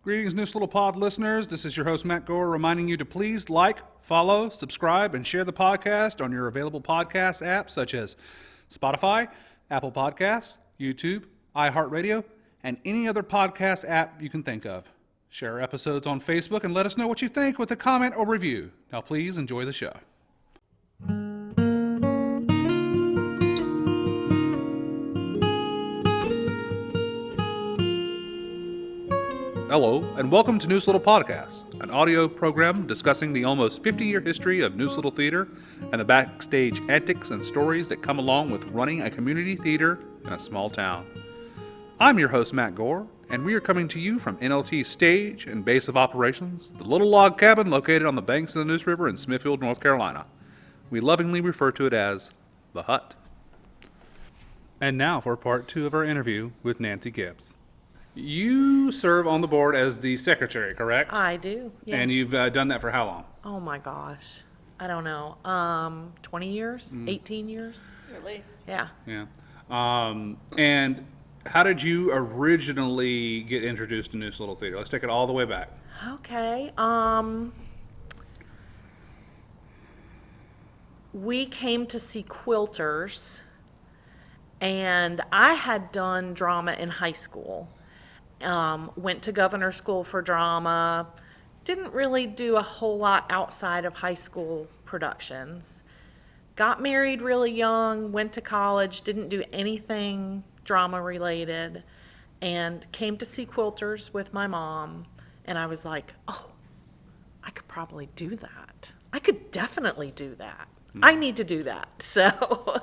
Greetings, Neuse Little Pod listeners. This is your host, Matt Gore, reminding you to please like, follow, subscribe, and share the podcast on your available podcast apps such as Spotify, Apple Podcasts, YouTube, iHeartRadio, and any other podcast app you can think of. Share our episodes on Facebook and let us know what you think with a comment or review. Now, please enjoy the show. Hello, and welcome to Neuse Little Podcast, an audio program discussing the almost 50-year history of Neuse Little Theater and the backstage antics and stories that come along with running a community theater in a small town. I'm your host, Matt Gore, and we are coming to you from NLT's stage and base of operations, the little log cabin located on the banks of the Neuse River in Smithfield, North Carolina. We lovingly refer to it as the Hut. And now for part 2 of our interview with Nancy Gibbs. You serve on the board as the secretary, correct? I do, yes. And you've done that for how long? Oh my gosh. I don't know. 20 years? 18 years? At least. Yeah. Yeah. And how did you originally get introduced to Neuse Little Theater? Let's take it all the way back. Okay. We came to see Quilters, and I had done drama in high school. Went to Governor School for Drama. Didn't really do a whole lot outside of high school productions. Got married really young, went to college, didn't do anything drama related, and came to see Quilters with my mom. And I was like, oh, I could probably do that. I could definitely do that. I need to do that. So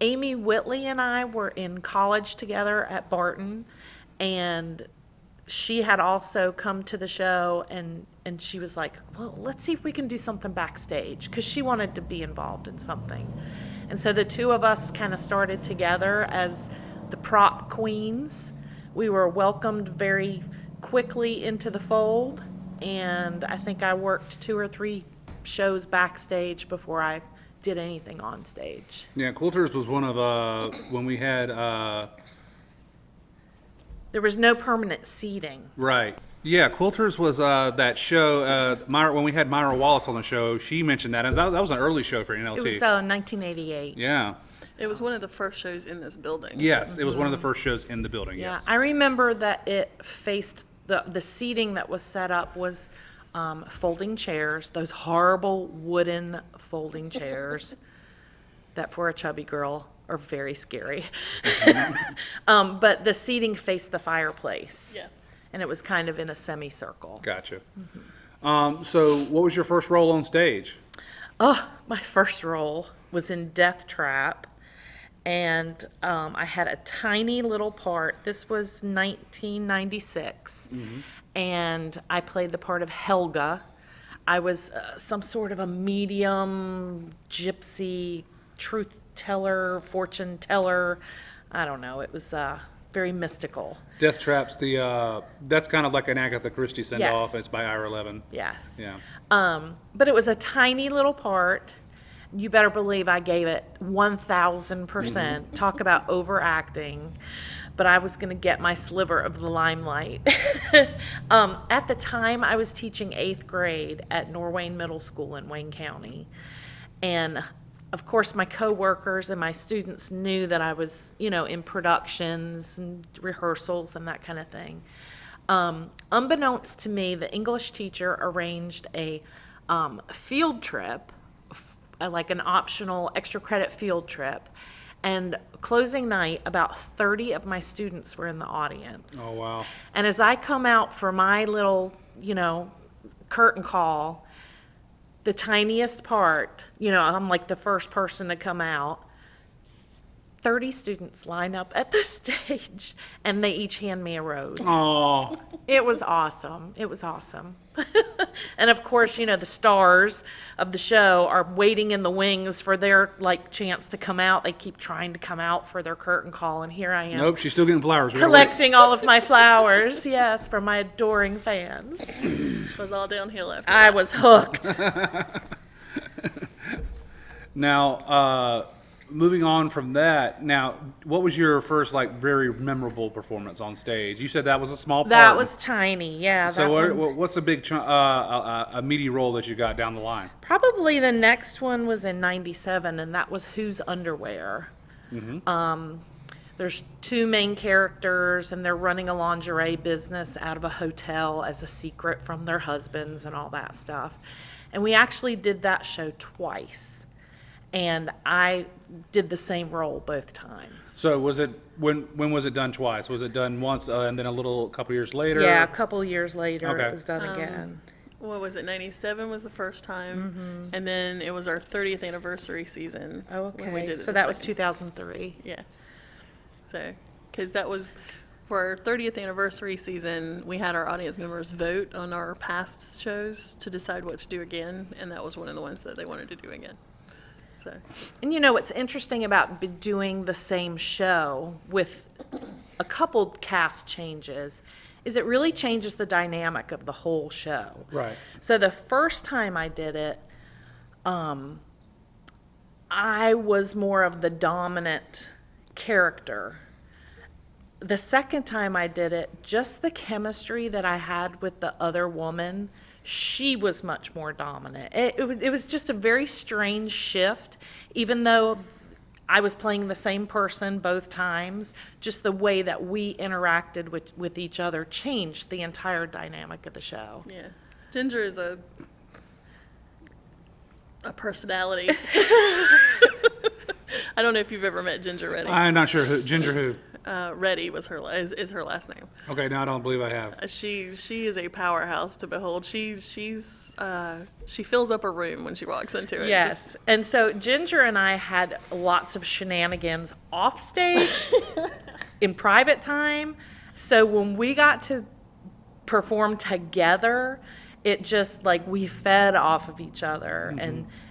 Amy Whitley and I were in college together at Barton, and she had also come to the show, and she was like, well, let's see if we can do something backstage, because she wanted to be involved in something. And so the two of us kind of started together as the prop queens. We were welcomed very quickly into the fold, and I think I worked 2 or 3 shows backstage before I did anything on stage. Yeah, Quilters was one of, when we had... There was no permanent seating. Right. Yeah, Quilters was that show, when we had Myra Wallace on the show, she mentioned that. And that was an early show for NLT. It was 1988. Yeah. It was one of the first shows in this building. Yes, it was one of the first shows in the building, Yeah, yes. I remember that it faced, the seating that was set up was folding chairs, those horrible wooden folding chairs that for a chubby girl are very scary. But the seating faced the fireplace. Yeah. And it was kind of in a semicircle. Gotcha. So what was your first role on stage? Oh, my first role was in Death Trap, and I had a tiny little part. This was 1996, and I played the part of Helga. I was some sort of a medium, gypsy, truth teller, fortune teller. I don't know. It was very mystical. Death Trap's that's kind of like an Agatha Christie send-off. Yes. It's by Ira Levin. Yes. Yeah. But it was a tiny little part. You better believe I gave it 1,000%. Talk about overacting. But I was going to get my sliver of the limelight. At the time, I was teaching 8th grade at Norwayne Middle School in Wayne County. And of course, my coworkers and my students knew that I was, in productions and rehearsals and that kind of thing. Unbeknownst to me, the English teacher arranged a field trip, like an optional extra credit field trip. And closing night, about 30 of my students were in the audience. Oh, wow. And as I come out for my little, curtain call, the tiniest part, I'm like the first person to come out. 30 students line up at the stage, and they each hand me a rose. Oh. It was awesome. It was awesome. And of course, the stars of the show are waiting in the wings for their chance to come out. They keep trying to come out for their curtain call, and here I am. Nope, she's still getting flowers. Collecting all of my flowers, yes, from my adoring fans. It was all downhill after I that. was hooked. Now, moving on from that, now, what was your first, like, very memorable performance on stage? You said that was a small part. That was tiny, yeah. So that one. what's a big, a meaty role that you got down the line? Probably the next one was in 97, and that was Whose Underwear. There's two main characters, and they're running a lingerie business out of a hotel as a secret from their husbands and all that stuff. And we actually did that show twice. And I did the same role both times. So was it, when was it done twice? Was it done once and then a couple years later? Yeah, a couple years later Okay. it was done again. What was it? 97 was the first time, and then it was our 30th anniversary season. Oh, when we okay. did it So the that was second 2003. Yeah. So, because that was for our 30th anniversary season, we had our audience members vote on our past shows to decide what to do again, and that was one of the ones that they wanted to do again. So, And you know what's interesting about doing the same show with a couple cast changes is it really changes the dynamic of the whole show. Right. So the first time I did it, I was more of the dominant character. The second time I did it, just the chemistry that I had with the other woman, she was much more dominant. It was just a very strange shift, even though I was playing the same person both times. Just the way that we interacted with each other changed the entire dynamic of the show. yeah. Ginger is a personality. I don't know if you've ever met Ginger Reddy. I'm not sure who, Ginger who. Reddy was is her last name. Okay, no, I don't believe I have. She is a powerhouse to behold. She fills up a room when she walks into it. Yes. And so Ginger and I had lots of shenanigans off stage in private time. So when we got to perform together, it just like we fed off of each other.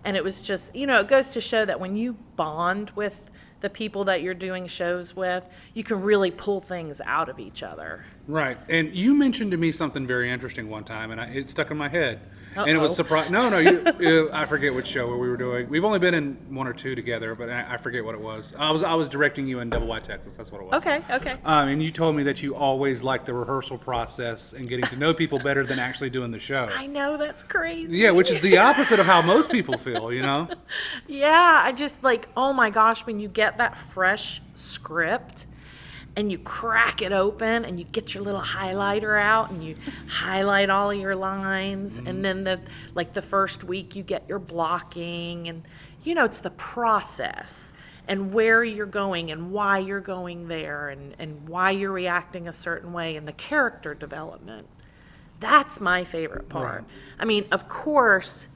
And it was just, it goes to show that when you bond with the people that you're doing shows with, you can really pull things out of each other. Right. And you mentioned to me something very interesting one time, and it stuck in my head. And it was surprising. No, I forget which show we were doing. We've only been in one or two together, but I forget what it was. I was directing you in Double Y, Texas. That's what it was. Okay. And you told me that you always liked the rehearsal process and getting to know people better than actually doing the show. I know, that's crazy. Yeah, which is the opposite of how most people feel, Yeah, I just oh my gosh, when you get that fresh script and you crack it open and you get your little highlighter out and you highlight all of your lines, and then the first week you get your blocking, and it's the process and where you're going and why you're going there and why you're reacting a certain way and the character development. That's my favorite part. Right. I mean, of course,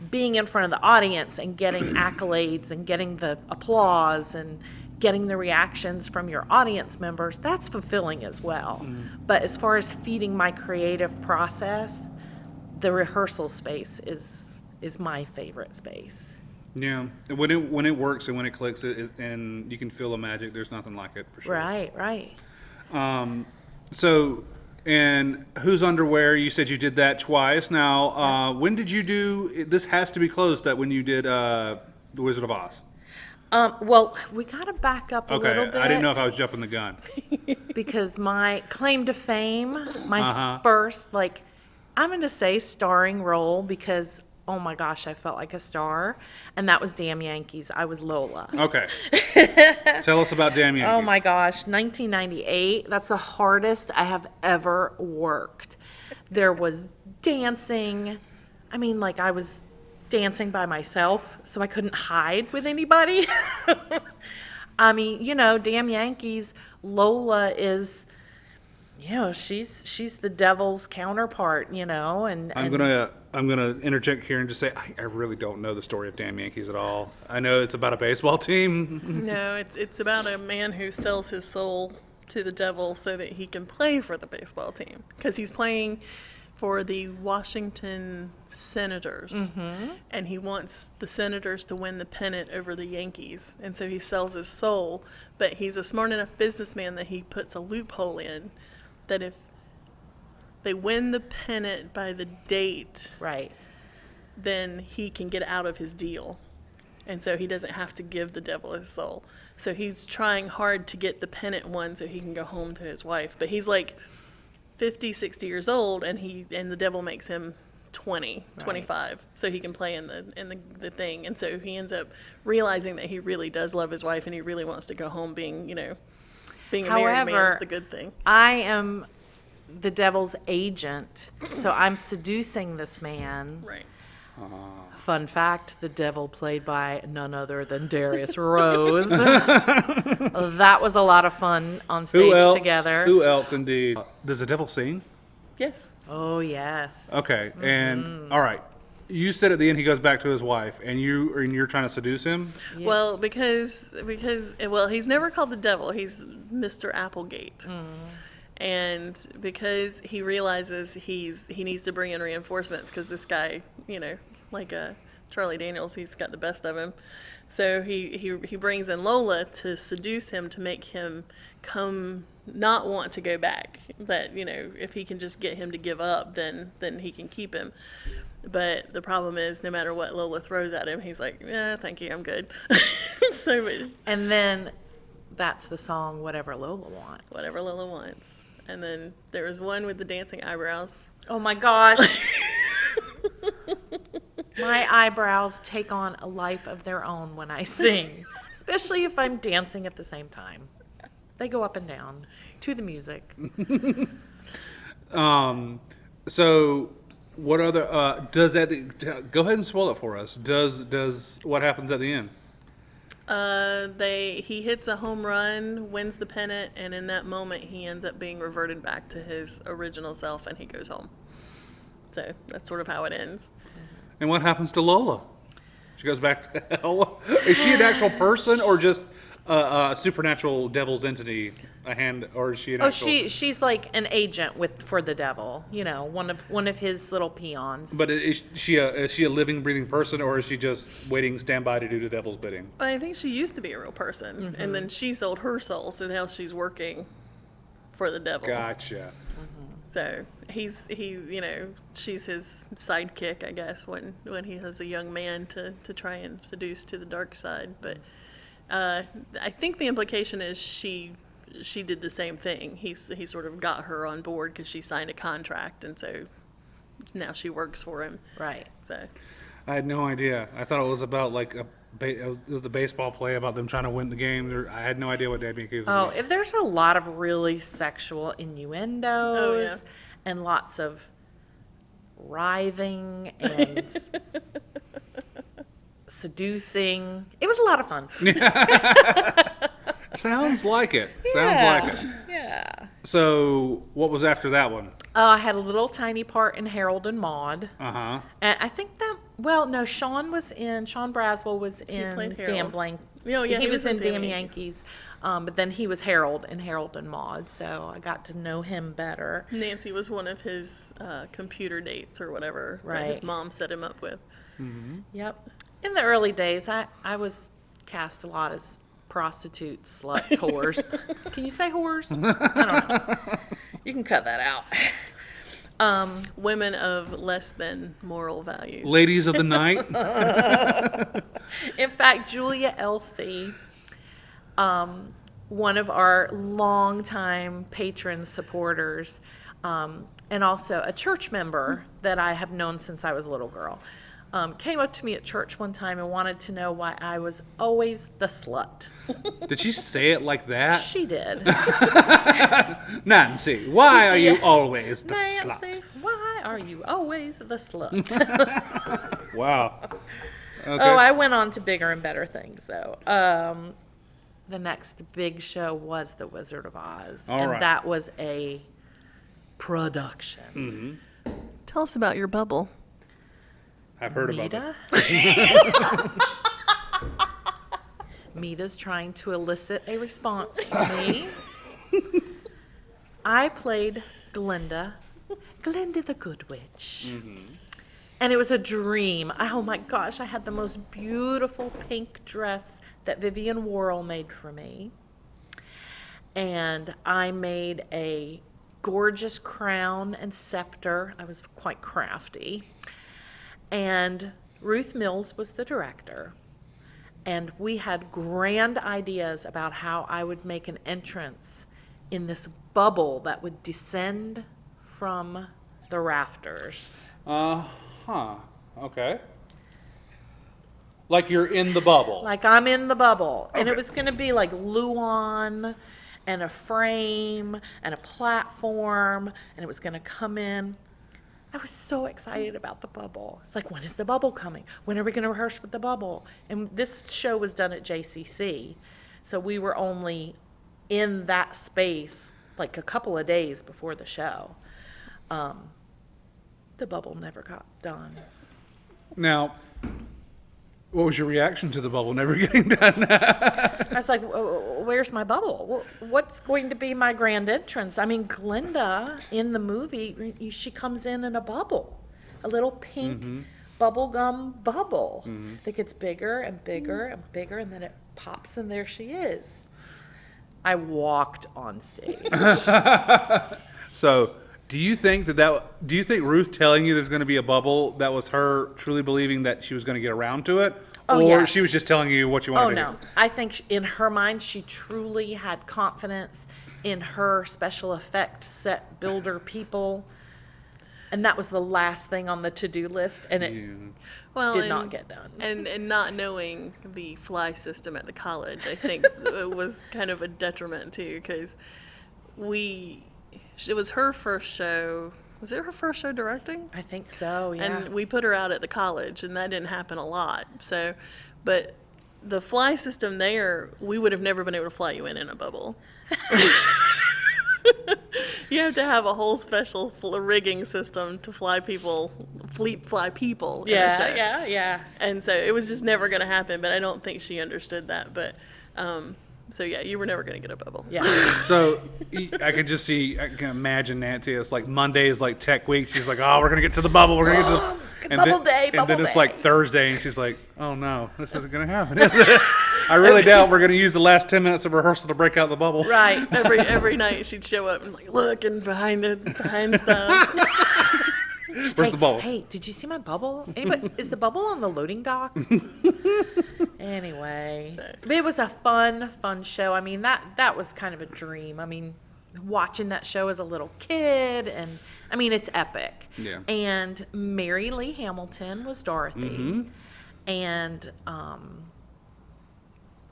being in front of the audience and getting accolades and getting the applause and getting the reactions from your audience members, that's fulfilling as well. But as far as feeding my creative process, the rehearsal space is my favorite space. Yeah. When it works and when it clicks and you can feel the magic, there's nothing like it for sure. Right. So, and Whose Underwear, you said you did that twice. Now, when did you do, this has to be closed, that when you did The Wizard of Oz? Well, we got to back up a little bit. I didn't know if I was jumping the gun. Because my claim to fame, my first, I'm going to say starring role, because, oh my gosh, I felt like a star. And that was Damn Yankees. I was Lola. Okay. Tell us about Damn Yankees. Oh my gosh, 1998. That's the hardest I have ever worked. There was dancing. I mean, I was dancing by myself, so I couldn't hide with anybody. I mean, Damn Yankees, Lola is, she's the devil's counterpart, and I'm gonna interject here and just say I really don't know the story of Damn Yankees at all. I know it's about a baseball team. No, it's about a man who sells his soul to the devil so that he can play for the baseball team, because he's playing for the Washington Senators, and he wants the Senators to win the pennant over the Yankees, and so he sells his soul. But he's a smart enough businessman that he puts a loophole in that if they win the pennant by the date, right, then he can get out of his deal. And so he doesn't have to give the devil his soul. So he's trying hard to get the penitent one so he can go home to his wife. But he's like 50, 60 years old, and the devil makes him 20, 25, so he can play in the thing. And so he ends up realizing that he really does love his wife, and he really wants to go home being a married man is the good thing. I am the devil's agent, so I'm seducing this man. Right. Fun fact, the devil played by none other than Darius Rose. That was a lot of fun on stage together. Who else, indeed? Does the devil sing? Yes. Oh, yes. Okay, and all right. You said at the end he goes back to his wife, and you're trying to seduce him? Yeah. Well, because he's never called the devil. He's Mr. Applegate. And because he realizes he needs to bring in reinforcements because this guy, like Charlie Daniels, he's got the best of him. So he brings in Lola to seduce him, to make him come not want to go back. That, if he can just get him to give up, then he can keep him. But the problem is, no matter what Lola throws at him, he's like, yeah, thank you, I'm good. And then that's the song, Whatever Lola Wants. Whatever Lola wants. And then there was one with the dancing eyebrows. Oh my gosh. My eyebrows take on a life of their own when I sing, especially if I'm dancing at the same time. They go up and down to the music. So what other does that? Go ahead and spoil it for us. Does what happens at the end? He hits a home run, wins the pennant, and in that moment he ends up being reverted back to his original self, and he goes home. So that's sort of how it ends. And what happens to Lola? She goes back to hell. Is she an actual person or just a supernatural devil's entity? Or is she an actual? She's like an agent for the devil. One of his little peons. But is she a living, breathing person, or is she just waiting standby to do the devil's bidding? I think she used to be a real person, and then she sold her soul, so now she's working for the devil. Gotcha. So she's his sidekick, I guess, when he has a young man to try and seduce to the dark side. But I think the implication is she did the same thing. He sort of got her on board because she signed a contract, and so now she works for him. Right. So I had no idea. I thought it was about it was the baseball play about them trying to win the game. I had no idea what Dead Meat Cookies was about. There's a lot of really sexual innuendos and lots of writhing and seducing. It was a lot of fun. Sounds like it. Yeah. So what was after that one? I had a little tiny part in Harold and Maude. Uh-huh. And I think Sean Braswell was in played Damn Harold. Blank. Oh, yeah, he was in Damn Yankees. Yankees. But then he was Harold in Harold and Maude, so I got to know him better. Nancy was one of his computer dates or whatever that his mom set him up with. Mm-hmm. Yep. In the early days, I was cast a lot as prostitutes, sluts, whores. Can you say whores? I don't know. You can cut that out. Women of less than moral values. Ladies of the night. In fact, Julia Elsie, one of our longtime patron supporters, and also a church member that I have known since I was a little girl, came up to me at church one time and wanted to know why I was always the slut. Did she say it like that? She did. Nancy, why are you always the Nancy, slut? why are you always the slut? Wow. Okay. Oh, I went on to bigger and better things, though. The next big show was The Wizard of Oz. All and right. that was a production. Mm-hmm. Tell us about your bubble. I've heard about it. Mita? Mita's trying to elicit a response from me. I played Glinda the Good Witch. Mm-hmm. And it was a dream. Oh my gosh, I had the most beautiful pink dress that Vivian Worrell made for me. And I made a gorgeous crown and scepter. I was quite crafty. And Ruth Mills was the director. And we had grand ideas about how I would make an entrance in this bubble that would descend from the rafters. Okay. Like you're in the bubble. Like I'm in the bubble. And it Okay. was going to be like Luan and a frame and a platform, and it was going to come in. I was so excited about the bubble. It's like, when is the bubble coming? When are we going to rehearse with the bubble? And this show was done at JCC. So we were only in that space like a couple of days before the show. The bubble never got done. Now, what was your reaction to the bubble never getting done? I was like, where's my bubble? What's going to be my grand entrance? I mean, Glinda in the movie, she comes in a bubble, a little pink bubblegum bubble that gets bigger and bigger and bigger, and then it pops, and there she is. I walked on stage. So, do you think do you think Ruth telling you there's going to be a bubble, that was her truly believing that she was going to get around to it? Oh, or yes. she was just telling you what you wanted to Oh, no. hear? I think in her mind, she truly had confidence in her special effects set builder people. And that was the last thing on the to-do list, and it did not get done. And not knowing the fly system at the college, I think it was kind of a detriment too, because it was her first show. Was it her first show directing? I think so, yeah. And we put her out at the college, and that didn't happen a lot. So, but the fly system there, we would have never been able to fly you in a bubble. You have to have a whole special rigging system to fly people in a show. Yeah. And so it was just never going to happen, but I don't think she understood that. But, so yeah, you were never going to get a bubble. Yeah. So I can imagine Nancy. It's like Monday is like tech week. She's like, "Oh, we're gonna get to the bubble. We're gonna get to the Bubble day, And then bubble it's day. like Thursday, and she's like, "Oh no, this isn't gonna happen." I really doubt we're gonna use the last 10 minutes of rehearsal to break out the bubble. Right. Every night she'd show up and like looking behind stuff. Where's the bubble? Hey, did you see my bubble? Anybody, is the bubble on the loading dock? Anyway, but it was a fun show. I mean, that was kind of a dream. I mean, watching that show as a little kid, and I mean, it's epic. Yeah. And Mary Lee Hamilton was Dorothy, and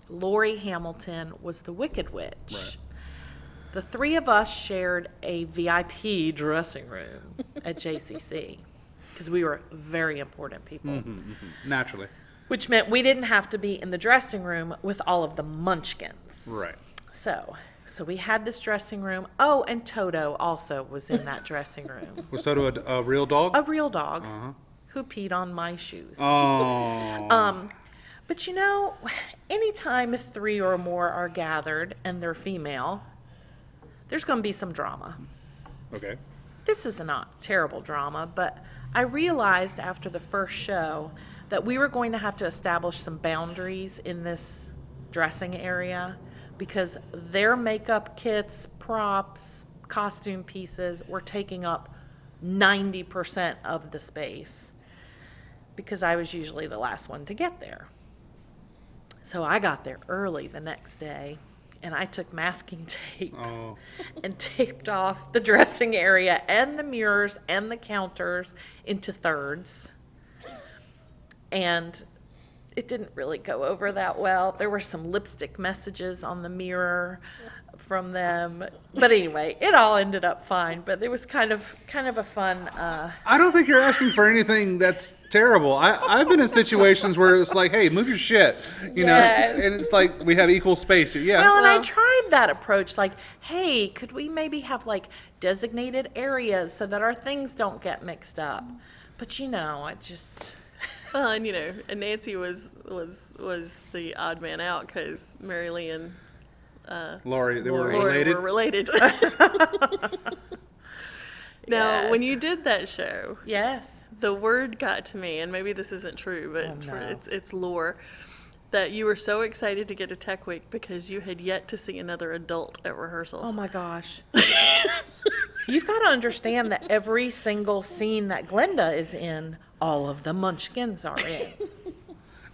Laurie Hamilton was the Wicked Witch. Right. The three of us shared a VIP dressing room at JCC because we were very important people. Naturally. Which meant we didn't have to be in the dressing room with all of the munchkins. Right. So we had this dressing room. Oh, and Toto also was in that dressing room. Was Toto a real dog? A real dog who peed on my shoes. Oh. But you know, anytime three or more are gathered and they're female, there's going to be some drama. Okay. This is not terrible drama, but I realized after the first show that we were going to have to establish some boundaries in this dressing area because their makeup kits, props, costume pieces were taking up 90% of the space because I was usually the last one to get there. So I got there early the next day, and I took masking tape and taped off the dressing area and the mirrors and the counters into thirds. And it didn't really go over that well. There were some lipstick messages on the mirror from them. But anyway, it all ended up fine. But it was kind of a fun. I don't think you're asking for anything that's terrible. I've been in situations where it's like, hey, move your shit, you know, and it's like we have equal space. Yeah. Well, and I tried that approach, like, hey, could we maybe have like designated areas so that our things don't get mixed up? But you know, I just. Well, and you know, and Nancy was the odd man out because Mary Lee and Laurie, they were Laurie related. were related. Now, when you did that show, Yes. the word got to me, and maybe this isn't true, but no. it's lore, that you were so excited to get to Tech Week because you had yet to see another adult at rehearsals. Oh my gosh. You've got to understand that every single scene that Glinda is in, all of the munchkins are in.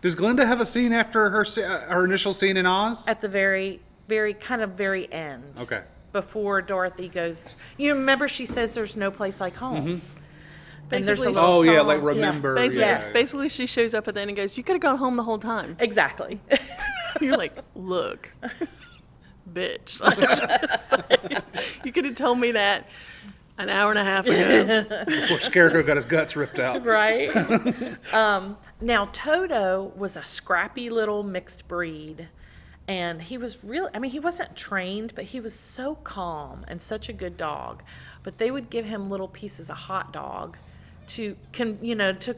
Does Glinda have a scene after her initial scene in Oz? At the very end. Okay. Before Dorothy goes, you remember she says there's no place like home. Mm-hmm. And there's a Basically, little Oh yeah, song. like remember. Basically, she shows up at the end and goes, "You could have gone home the whole time." Exactly. You're like, "Look, bitch." I'm just gonna say, you could have told me that an hour and a half ago. Before Scarecrow got his guts ripped out. Right. Now Toto was a scrappy little mixed breed, and he was really, I mean, he wasn't trained, but he was so calm and such a good dog. But they would give him little pieces of hot dog to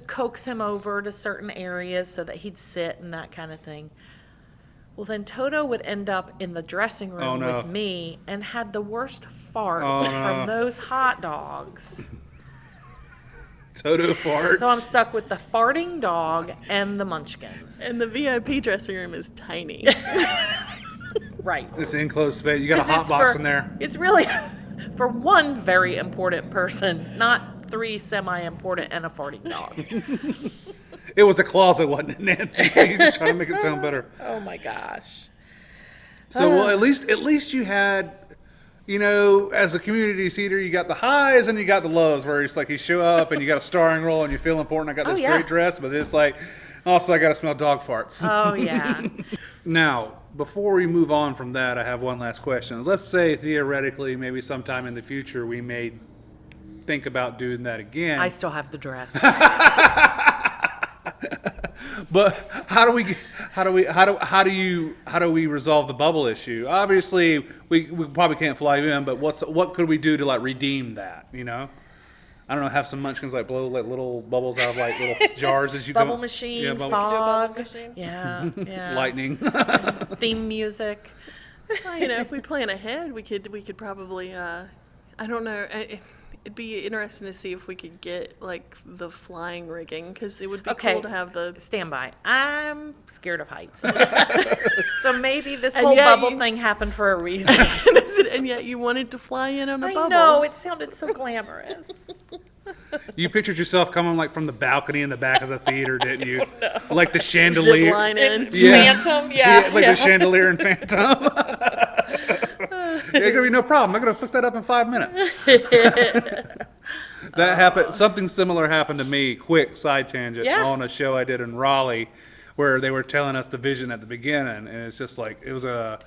coax him over to certain areas so that he'd sit and that kind of thing. Well, then Toto would end up in the dressing room with me and had the worst farts from those hot dogs. Toto farts. So I'm stuck with the farting dog and the munchkins. And the VIP dressing room is tiny. Right. It's enclosed space. You got a 'Cause hot it's box for- in there. It's really for one very important person, not 3 semi-important and a farting dog. It was a closet, wasn't it, Nancy? You're just trying to make it sound better. Oh my gosh. So, well, at least you had, as a community theater, you got the highs and you got the lows, where it's like you show up and you got a starring role and you feel important. I got this great dress, but it's like, also I got to smell dog farts. Oh yeah. Now, before we move on from that, I have one last question. Let's say theoretically, maybe sometime in the future, we may think about doing that again. I still have the dress. But how do we resolve the bubble issue? Obviously, we probably can't fly you in, but what could we do to like redeem that? I don't know, have some munchkins like blow like little bubbles out of like little jars as you Bubble go. machine, Yeah, fog. machine? Yeah, yeah. lightning. Theme music. Well, if we plan ahead, we could probably. I don't know. It'd be interesting to see if we could get like the flying rigging, because it would be cool to have the. Stand by. I'm scared of heights. So maybe this And whole yet bubble thing happened for a reason. And yet you wanted to fly in on a I bubble. know, it sounded so glamorous. You pictured yourself coming like from the balcony in the back of the theater, didn't you? No. Like the Zip chandelier. line in. Phantom, yeah. Like the chandelier in Phantom. There's gonna be no problem. I'm gonna put that up in 5 minutes. That happened. Something similar happened to me. Quick side tangent on a show I did in Raleigh, where they were telling us the vision at the beginning, and it's just like it was a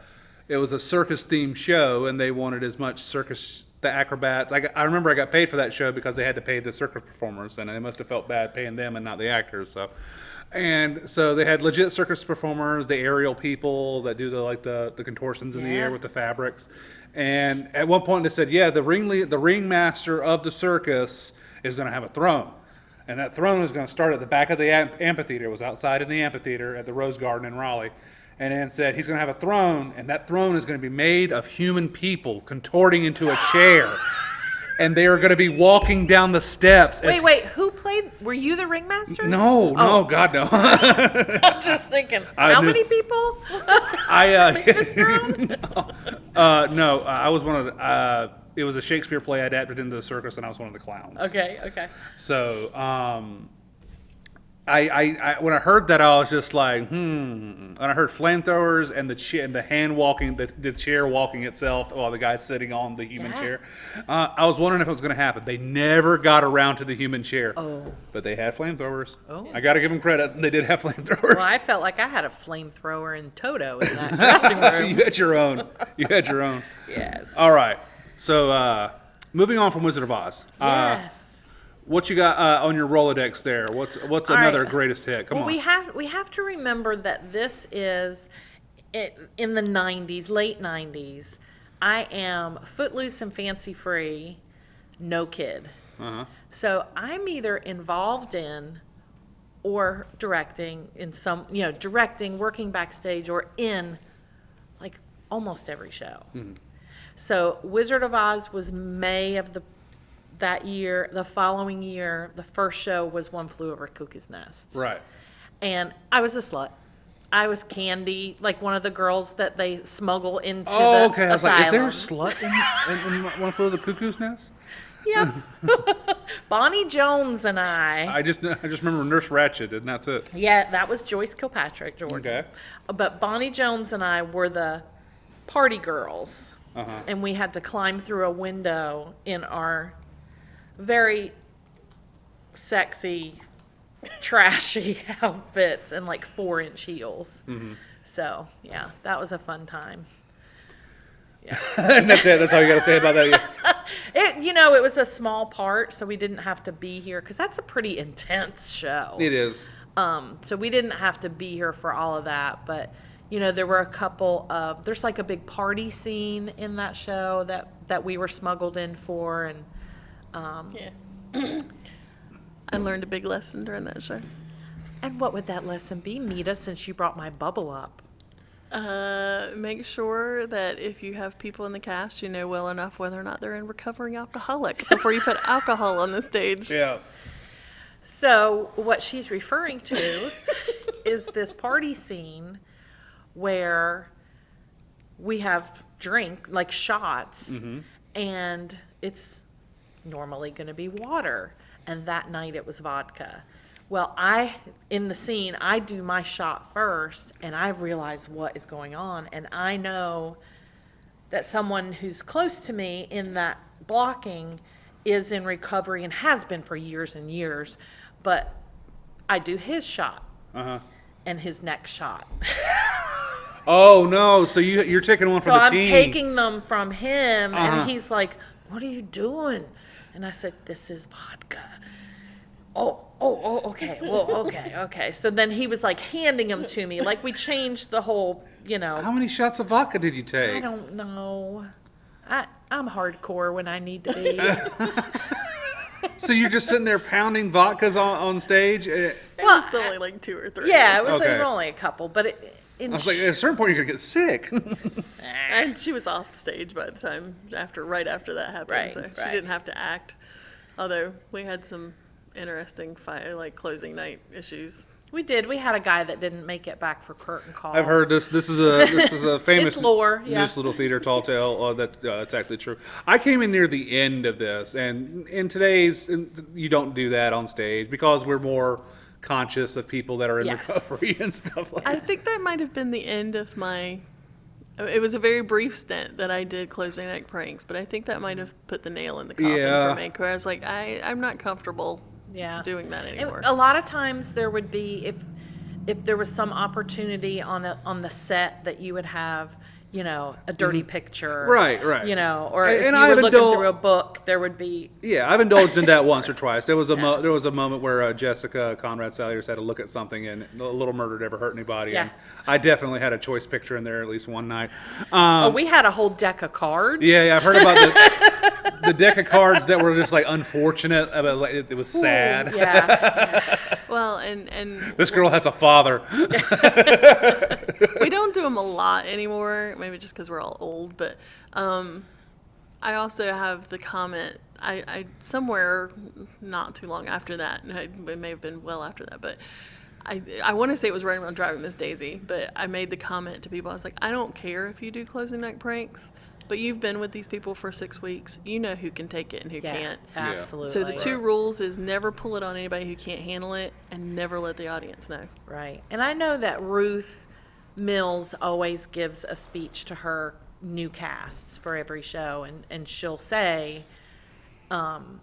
circus themed show, and they wanted as much circus. The acrobats. I remember I got paid for that show because they had to pay the circus performers, and they must have felt bad paying them and not the actors. So they had legit circus performers, the aerial people that do the contortions in the air with the fabrics. And at one point they said, the ringmaster of the circus is going to have a throne, and that throne is going to start at the back of the amphitheater. It was outside in the amphitheater at the Rose Garden in Raleigh. And then said he's going to have a throne, and that throne is going to be made of human people contorting into a chair. And they are going to be walking down the steps. Wait, who played? Were you the ringmaster? No, God, no. I'm just thinking, how many people? This throne? No, I was one of the, it was a Shakespeare play adapted into the circus, and I was one of the clowns. Okay. So, I when I heard that, I was just like, And I heard flamethrowers and the hand walking, the chair walking itself while the guy's sitting on the human chair. I was wondering if it was going to happen. They never got around to the human chair. Oh. But they had flamethrowers. Oh. I got to give them credit. They did have flamethrowers. Well, I felt like I had a flamethrower in Toto in that dressing room. You had your own. Yes. All right. So, moving on from Wizard of Oz. Yes. What you got on your Rolodex there? What's All another right. greatest hit? Come on. We have to remember that this is in the 90s, late 90s. I am footloose and fancy free, no kid. Uh-huh. So I'm either involved in or directing in some, directing, working backstage, or in like almost every show. Mm-hmm. So Wizard of Oz was May of that year. The following year, the first show was One Flew Over Cuckoo's Nest. Right. And I was a slut. I was Candy, like one of the girls that they smuggle into Oh, the okay. I was asylum. like, is there a slut in One Flew Over the Cuckoo's Nest? Yeah. Bonnie Jones and I. I just remember Nurse Ratched, and that's it. Yeah, that was Joyce Kilpatrick, Jordan. Okay. But Bonnie Jones and I were the party girls. Uh-huh. And we had to climb through a window in our very sexy, trashy outfits and like 4-inch heels. Mm-hmm. So, yeah, that was a fun time. Yeah. And that's it. That's all you got to say about that. Yeah. It was a small part, so we didn't have to be here because that's a pretty intense show. It is. So we didn't have to be here for all of that, but there were a couple of, there's like a big party scene in that show that we were smuggled in for, and Yeah. I learned a big lesson during that show. and what would that lesson be, Mita, since you brought my bubble up? Make sure that if you have people in the cast, you know well enough whether or not they're a recovering alcoholic before you put alcohol on the stage. Yeah. So what she's referring to is this party scene where we have like shots, and it's normally going to be water, and that night it was vodka. Well, in the scene, I do my shot first, and I realize what is going on, and I know that someone who's close to me in that blocking is in recovery and has been for years and years, but I do his shot Uh-huh. and his next shot. Oh, no. So you're taking one for So the I'm team. taking them from him, Uh-huh. and he's like, "What are you doing?" And I said, "This is vodka." Oh, okay. Well, okay. So then he was like handing them to me, like we changed the whole, How many shots of vodka did you take? I don't know. I'm hardcore when I need to be. So you're just sitting there pounding vodkas on stage? It was only like 2 or 3. Yeah, it was Okay. only a couple, but I was like, at a certain point, you're going to get sick. And she was off the stage by the time right after that happened, Right, so right. she didn't have to act. Although we had some interesting closing night issues. We did. We had a guy that didn't make it back for curtain call. I've heard this. This is a famous It's lore, yeah. Neuse Little Theater tall tale. That's actually true. I came in near the end of this, and in today's, you don't do that on stage because we're more conscious of people that are in Yes. recovery and stuff like I that. think that might have been the end of my. It was a very brief stint that I did closing night pranks, but I think that might have put the nail in the coffin Yeah. for me. Where I was like, I'm not comfortable Yeah. doing that anymore. A lot of times there would be, if there was some opportunity on the set that you would have, a dirty picture. Right. Or And if you I've were looking indul- through a book, there would be. Yeah, I've indulged in that once or twice. There was a moment where Jessica Conrad Salyers had to look at something, and a little murder never hurt anybody. Yeah. And I definitely had a choice picture in there at least one night. We had a whole deck of cards. Yeah, I've heard about the deck of cards that were just like unfortunate. It was sad. Yeah. Well, and This girl has a father. we don't do them a lot anymore. Maybe just because we're all old, but I also have the comment. I somewhere not too long after that. It may have been well after that, but I want to say it was right around Driving Miss Daisy. But I made the comment to people. I was like, I don't care if you do closing night pranks, but you've been with these people for 6 weeks. You know who can take it and who Yeah, can't. absolutely. So the two rules is never pull it on anybody who can't handle it, and never let the audience know. Right. And I know that Ruth Mills always gives a speech to her new casts for every show, and she'll say, don't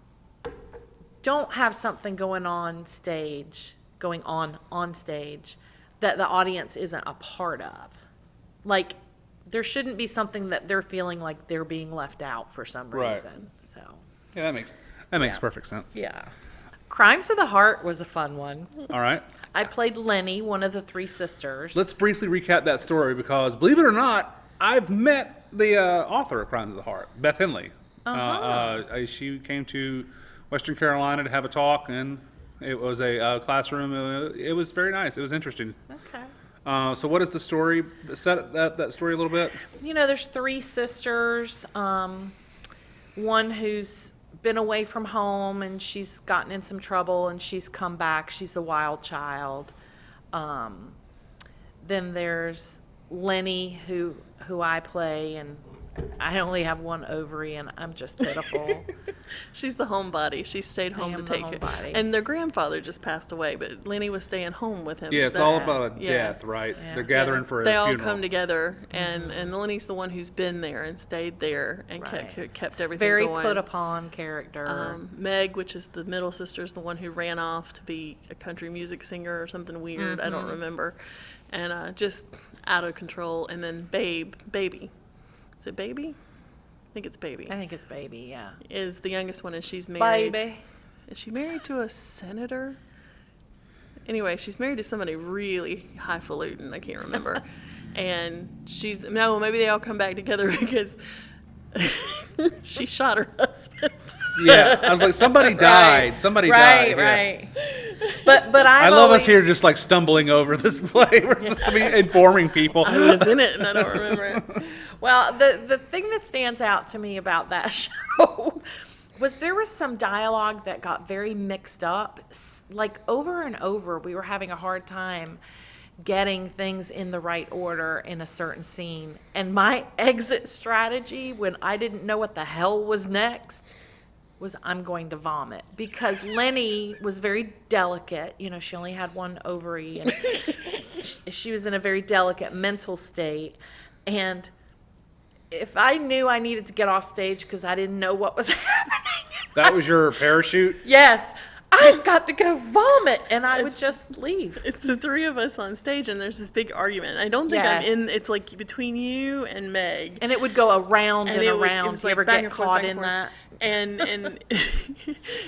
have something going on stage that the audience isn't a part of. Like, there shouldn't be something that they're feeling like they're being left out for some Right. reason. So, Yeah, that makes perfect sense. yeah. Crimes of the Heart was a fun one. All right. I played Lenny, one of the 3 sisters. Let's briefly recap that story because, believe it or not, I've met the author of Crimes of the Heart, Beth Henley. She came to Western Carolina to have a talk, and it was a classroom. It was very nice. It was interesting. Okay. So what is the story? Set that story a little bit. There's 3 sisters. One who's been away from home and she's gotten in some trouble and she's come back. She's a wild child. Then there's Lenny who I play, and I only have one ovary, and I'm just pitiful. She's the homebody. She stayed home am to the take care. homebody. And their grandfather just passed away, but Lenny was staying home with him. Yeah, Is it's that- all about a Yeah. death, right? Yeah. They're gathering for a They all funeral. come together, and Lenny's the one who's been there and stayed there and Right. kept It's everything very going. put upon character. Meg, which is the middle sister, is the one who ran off to be a country music singer or something weird. I don't remember. And just out of control. And then Baby. Is it Baby? I think it's Baby. I think it's Baby, yeah. Is the youngest one, and she's married. Baby. Is she married to a senator? Anyway, she's married to somebody really highfalutin. I can't remember. And maybe they all come back together because she shot her husband. Yeah, I was like, somebody died. Right. Somebody died. Yeah. Right. But I love us here just like stumbling over this play. We're just informing people. I was in it, and I don't remember it. Well, the thing that stands out to me about that show was there was some dialogue that got very mixed up. Like over and over, we were having a hard time getting things in the right order in a certain scene. And my exit strategy when I didn't know what the hell was next was I'm going to vomit, because Lenny was very delicate. You know, she only had one ovary, and she was in a very delicate mental state. And if I knew I needed to get off stage because I didn't know what was happening, That was your parachute? yes, I've got to go vomit, and I would just leave. It's the three of us on stage, and there's this big argument. I don't think Yes. I'm in. It's like between you and Meg. And it would go around and, it would- it around. was Do you like ever back get and forth, caught back and in forth. that? And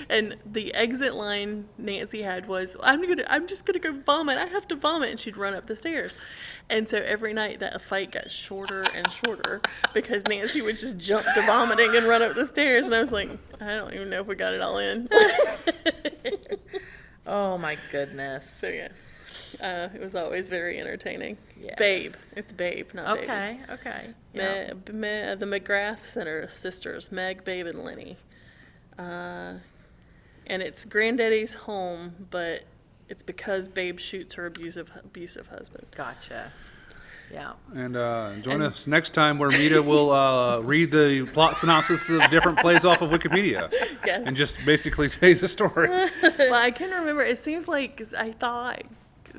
and the exit line Nancy had was, I'm just gonna go vomit. I have to vomit, and she'd run up the stairs. And so every night that fight got shorter and shorter because Nancy would just jump to vomiting and run up the stairs, and I was like, I don't even know if we got it all in. Oh my goodness. So yes, it was always very entertaining. Yes. Babe, it's Babe, not Baby. Okay. Yeah. The McGrath Center sisters, Meg, Babe, and Lenny. And it's Granddaddy's home, but it's because Babe shoots her abusive husband. Gotcha. Yeah. And join us next time where Mita will read the plot synopsis of different plays off of Wikipedia. Yes. And just basically tell you the story. Well, I can't remember. It seems like I thought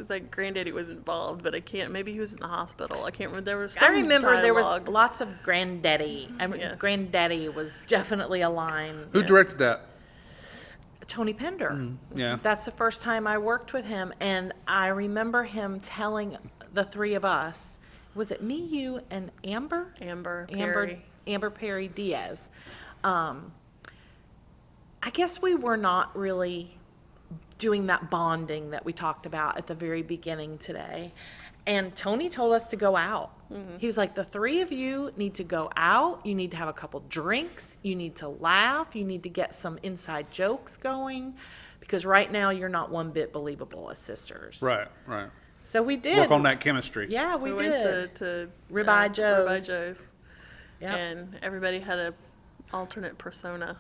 like Granddaddy was involved, but I can't. Maybe he was in the hospital. I can't remember. There was some I remember there was dialogue. lots of Granddaddy. I mean, Yes. Granddaddy was definitely a line. Who directed that? Tony Pender. Yeah. That's the first time I worked with him, and I remember him telling the three of us, was it me, you, and Amber? Amber Perry. Amber Perry Diaz. I guess we were not really doing that bonding that we talked about at the very beginning today. And Tony told us to go out. He was like, the three of you need to go out. You need to have a couple drinks. You need to laugh. You need to get some inside jokes going. Because right now you're not one bit believable as sisters. Right. So we did. Work on that chemistry. Yeah, we We did. went to Ribeye Joe's. Ribeye Joe's. Yep. And everybody had a alternate persona,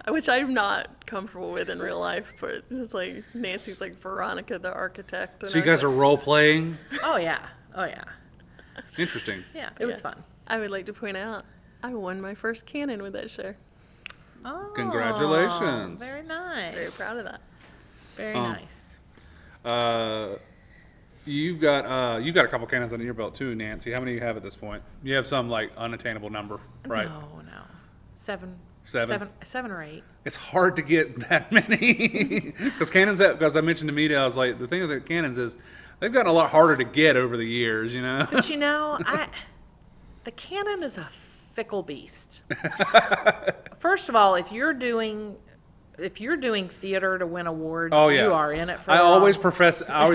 which I'm not comfortable with in real life. But it's like Nancy's like Veronica the architect. And So you I was guys are role playing? Oh, yeah. Oh, yeah. Interesting. Yeah, it was Yes. fun. I would like to point out I won my first Canon with that show. Oh, Congratulations. Very nice. Very proud of that. Very Um, nice. You've got a couple cannons under your belt too, Nancy. How many do you have at this point? You have some like unattainable number, right? No. Seven or eight. It's hard to get that many because I mentioned to Mita, I was like, the thing with the cannons is they've gotten a lot harder to get over the years, you know. But you know, the canon is a fickle beast. First of all, if you're doing theater to win awards, Oh yeah, you are in it for I the always long-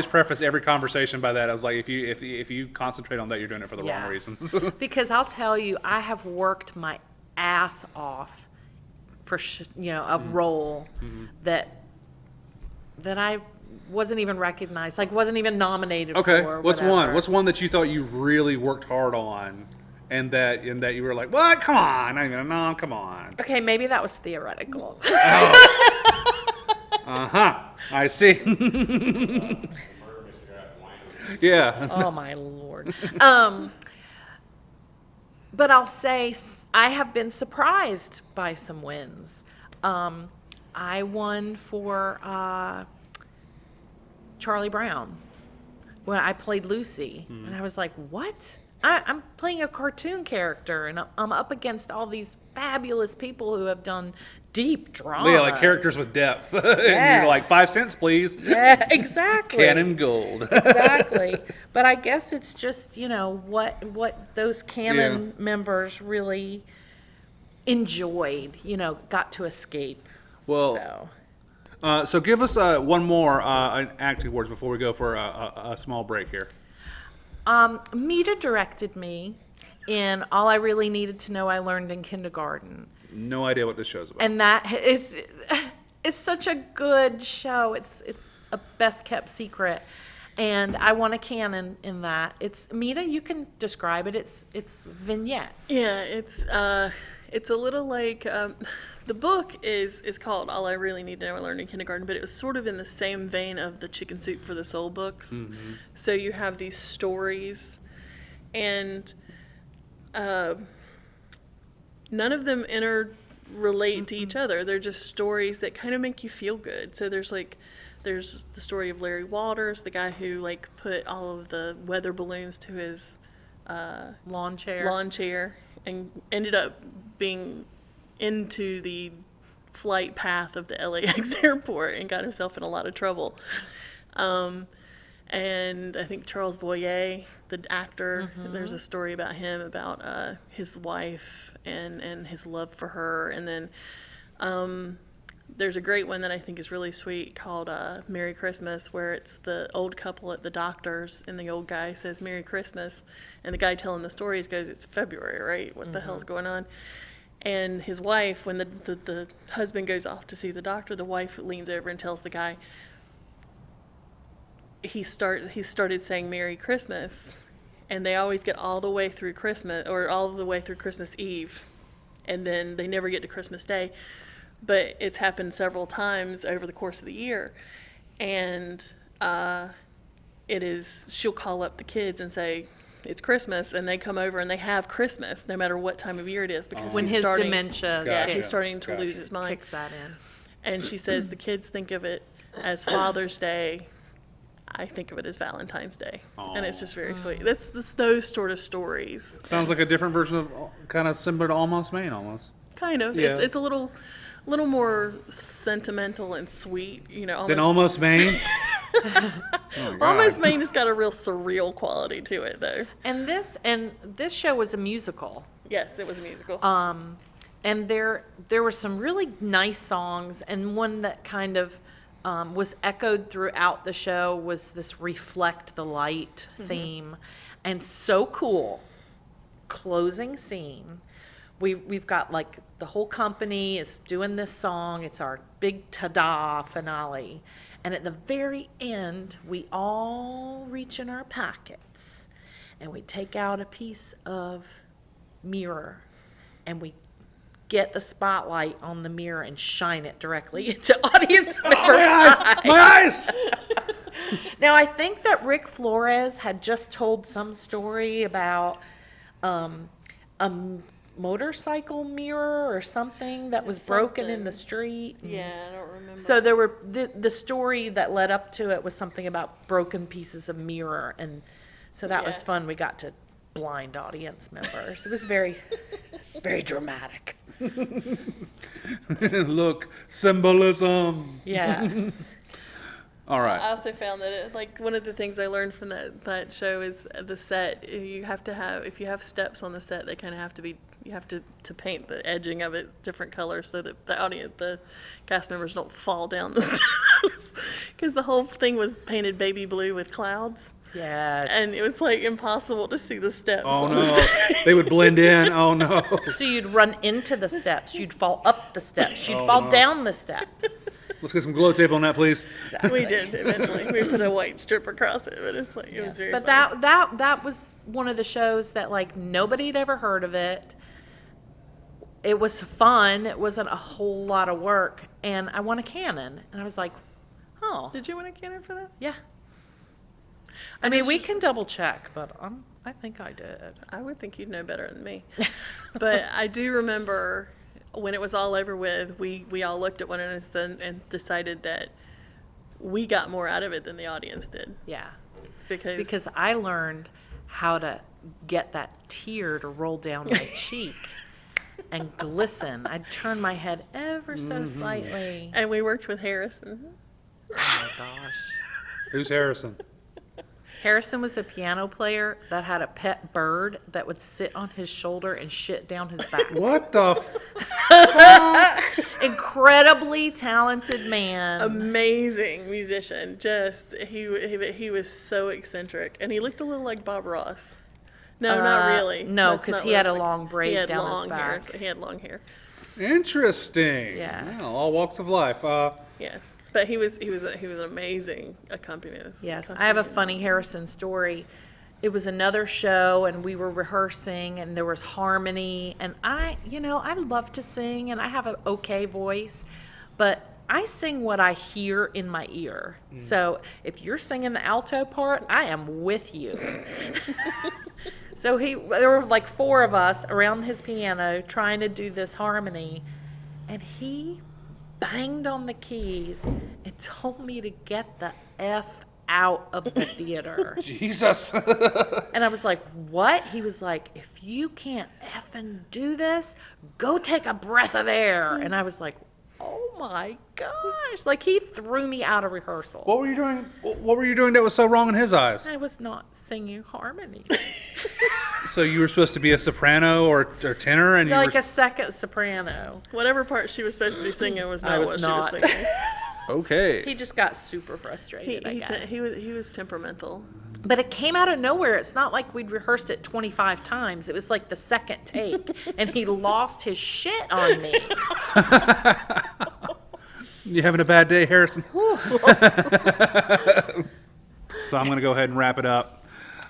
preface every conversation by that. I was like, if you concentrate on that, you're doing it for the Yeah. wrong reasons. Because I'll tell you, I have worked my ass off for a role that I wasn't even recognized, like wasn't even nominated Okay, for. what's whatever. one? What's one that you thought you really worked hard on, and that you were like, what? Come on! No, come on. Okay, maybe that was theoretical. I see. Yeah. Oh my lord. But I'll say I have been surprised by some wins. I won for Charlie Brown when I played Lucy. And I was like, what? I'm playing a cartoon character, and I'm up against all these fabulous people who have done deep dramas. Yeah, like characters with depth. And Yes. you're like, 5 cents, please. Yeah, exactly. Canon gold. Exactly. But I guess it's just, what those canon members really enjoyed, got to escape. Well, So. So give us one more acting awards before we go for a small break here. Mita directed me in All I Really Needed to Know I Learned in Kindergarten. No idea what this show's about. And that is, it's such a good show. It's a best kept secret. And I won a canon in that. It's, Mita, you can describe it. It's vignettes. Yeah, it's a little like the book is called All I Really Need to Know I Learned in Kindergarten, but it was sort of in the same vein of the Chicken Soup for the Soul books. Mm-hmm. So you have these stories, and none of them interrelate to each other. They're just stories that kind of make you feel good. So there's the story of Larry Waters, the guy who put all of the weather balloons to his Lawn chair. And ended up being into the flight path of the LAX airport and got himself in a lot of trouble. And I think Charles Boyer, the actor, there's a story about him, about his wife and his love for her. And then there's a great one that I think is really sweet called Merry Christmas, where it's the old couple at the doctor's, and the old guy says Merry Christmas, and the guy telling the stories goes, it's February, right? What the hell's going on? And his wife, when the husband goes off to see the doctor, the wife leans over and tells the guy, he started saying Merry Christmas, and they always get all the way through Christmas, or all the way through Christmas Eve, and then they never get to Christmas Day. But it's happened several times over the course of the year, and she'll call up the kids and say, it's Christmas, and they come over and they have Christmas no matter what time of year it is, because When he's his starting, dementia Gotcha. he's starting to Gotcha. lose his mind. kicks that in. And she says the kids think of it as Father's Day. I think of it as Valentine's Day. And it's just very sweet. That's those sort of stories. Sounds like a different version of, kind of similar to Almost Maine, almost. Kind of. Yeah. It's a little more sentimental and sweet, Then Almost Maine? Oh my God. Almost Maine has got a real surreal quality to it, though. And this show was a musical. Yes, it was a musical. And there were some really nice songs, and one that kind of was echoed throughout the show was this Reflect the Light theme. And so cool. Closing scene. We've got the whole company is doing this song. It's our big ta-da finale. And at the very end, we all reach in our pockets and we take out a piece of mirror and we get the spotlight on the mirror and shine it directly into audience members' eyes. My eyes! Now, I think that Rick Flores had just told some story about a motorcycle mirror or something that was broken in the street. Yeah, I don't remember. So there were the story that led up to it was something about broken pieces of mirror, and so that was Yeah. fun. We got to blind audience members. It was very, very dramatic. Look, symbolism. Yes. All I right. also found that one of the things I learned from that show is the set. You have to have, if you have steps on the set, they kind of have to be. You have to paint the edging of it different colors so that the cast members don't fall down the steps. Because the whole thing was painted baby blue with clouds, Yes. and it was impossible to see the steps. Oh on the no. stage. They would blend in. Oh no. So you'd run into the steps. You'd fall up the steps. You'd Oh, fall no. down the steps. Let's get some glow tape on that, please. We did eventually. We put a white strip across it, but it was Yes, very. but funny. that was one of the shows that nobody had ever heard of it. It was fun. It wasn't a whole lot of work, and I won a canon, and I was like, oh, Did you win a canon for that? yeah. I mean, we can double check, but I think I did. I would think you'd know better than me. But I do remember when it was all over with, we all looked at one another and decided that we got more out of it than the audience did. Yeah. Because I learned how to get that tear to roll down my cheek and glisten. I'd turn my head ever so slightly. and we worked with Harrison. Oh my gosh. Who's Harrison? Harrison was a piano player that had a pet bird that would sit on his shoulder and shit down his back. What the? Incredibly talented man. Amazing musician. Just he was so eccentric, and he looked a little like Bob Ross. No, not really. no, That's 'cause not he what had I a was long thinking. braid He had down his long hair. back. So he had long hair. Interesting. Yes. Wow, all walks of life. Yes, but he was an amazing accompanist. Yes, I have a funny Harrison story. It was another show, and we were rehearsing, and there was harmony. And I love to sing, and I have an okay voice, but I sing what I hear in my ear. So if you're singing the alto part, I am with you. So there were like 4 of us around his piano trying to do this harmony, and he banged on the keys and told me to get the F out of the theater. Jesus. And I was like, what? He was like, if you can't effing do this, go take a breath of air. And I was like, oh my gosh. Like, he threw me out of rehearsal. What were you doing? What were you doing that was so wrong in his eyes? I was not singing harmony. So you were supposed to be a soprano or tenor, and you Like were a second soprano. Whatever part she was supposed to be singing was not was what not. she was singing. okay. He just got super frustrated, I guess. He was temperamental. But it came out of nowhere. It's not like we'd rehearsed it 25 times. It was like the second take, and he lost his shit on me. You having a bad day, Harrison? So I'm going to go ahead and wrap it up.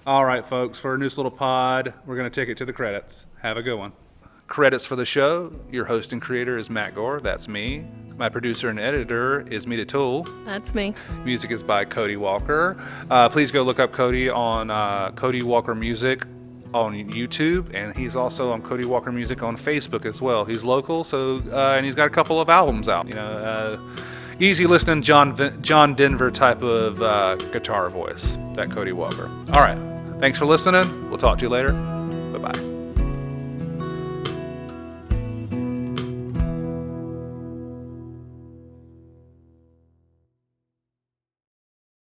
All right, folks, for a Neuse Little Pod, we're going to take it to the credits. Have a good one. Credits for the show. Your host and creator is Matt Gore. That's me. My producer and editor is Mita Toole. That's me. Music is by Cody Walker. Please go look up Cody on Cody Walker Music on YouTube, and he's also on Cody Walker Music on Facebook as well. He's local, so and he's got a couple of albums out. Easy listening, John Denver type of guitar voice. That Cody Walker. All right, thanks for listening. We'll talk to you later.